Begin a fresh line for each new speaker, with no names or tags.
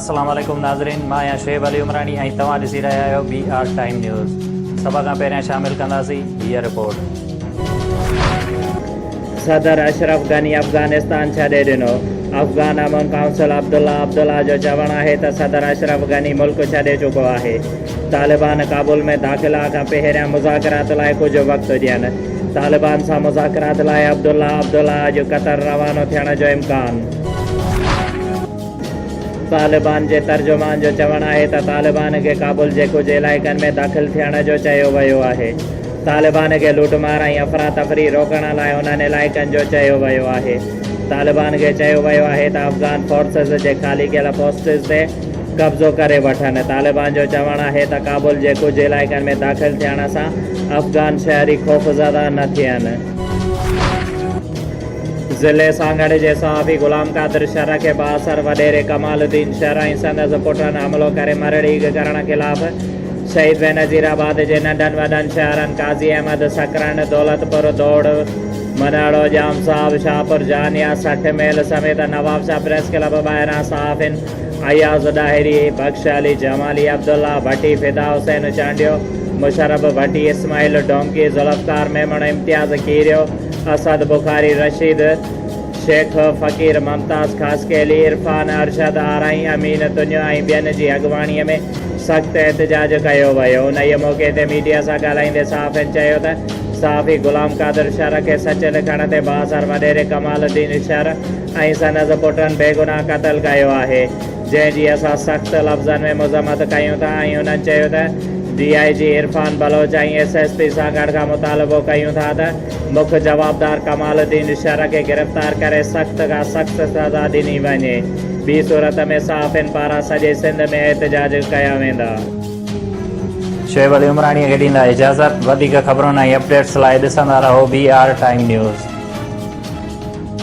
अस्सलाम वालेकुम नाज़रीन, मां आहियां शुएब अली उमरानी ऐं तव्हां ॾिसी रहिया आहियो BR टाइम न्यूज़। सभ खां पहिरियां शामिल कंदासीं हीअ रिपोर्ट।
सदर अशरफ गनी अफ़गानिस्तान छॾे ॾिनो। अफ़गान अमन काउंसिल अब्दुल्ला जो चवणु आहे त सदर अशरफ गनी मुल्क छॾे चुको आहे। तालिबान काबुल में दाख़िला खां पहिरियां मुज़ाकरात लाइ कुझु वक़्तु ॾियनि। तालिबान सां मुज़ाकरात लाइ अब्दुल्ला अॼु क़तर रवानो थियण जो इम्कानु। तालिबान जे तर्जुमान जो चवणु आहे त तालिबान खे काबुल जे कुझु इलाइक़नि में दाख़िल थियण जो चयो वियो आहे। तालिबान खे लूटमार ऐं अफ़रा तफ़री रोकण लाइ उन्हनि इलाइक़नि जो चयो वियो आहे। तालिबान खे चयो वियो आहे त अफ़गान फोर्सिस जे ख़ाली कयल पोस्टिस ते कब्ज़ो करे वठनि। तालिबान जो चवणु आहे त काबुल जे कुझु इलाइक़नि में दाख़िल थियण सां अफ़गान शहरी ख़ौफ़ज़दा न थियनि। ज़िले सांगड़ जे सहाफ़ी ग़ुलाम क़ादिर शरह खे बाअसर वॾेरे कमालुद्दीन शरह ऐं संदसि पुटनि हमलो करे मरड़ी करण ख़िलाफ़ शहीद बेनज़ीराबाद जे नंढनि वॾनि शहरनि काज़ी अहमद सकरन दौलतपुर दौड़ मनाड़ो जाम साहब शाहपुर जानिया 60 मेल समेत नवाब शाह प्रेस क्लब ॿाहिरां सहाफ़िन अयाज़ ॾाहिरी बख्श अली जमाली अब्दुल्ला भट्टी फिदा हुसैन चांडियो मुशरफ भट्टी इस्माइल डोंकी ज़ुल्फ़कार मेमण इम्तियाज़ कीरियो असद बुखारी रशीद शेख फ़कीर मुमताज़ ख़ासकेली इरफान अरशद आराई अमीन तुनियो ऐं ॿियनि जी अॻुवाणीअ में सख़्तु एहतजाज कयो वियो। उन मौक़े ते मीडिया सां ॻाल्हाईंदे सहाफ़िन चयो त सहाफ़ी ग़ुलाम क़ादिर शरह खे सच लिखण ते बाअसर वॾेरे कमालुद्दीन शरह ऐं संदसि पुटनि बेगुनाह क़तल कयो आहे, जंहिंजी असां सख़्तु लफ़्ज़नि में मुज़म्मत कयूं था ऐं उन्हनि चयो त DIG इरफान बलोच ऐं SSP सां गॾु खां मुतालबो कयूं था त मुख्य जवाबदार कमालुद्दीन शरह खे गिरफ़्तार करे सख़्त खां सख़्तु सज़ा ॾिनी वञे। ॿी सूरत में सहाफ़िन पारां सॼे सिंध में एहतजाज कया वेंदा।
शुएब अली उमरानीअ खे ॾींदा इजाज़त। वधीक ख़बरुनि ऐं अपडेट्स लाइ ॾिसंदा रहो BR टाइम न्यूज़।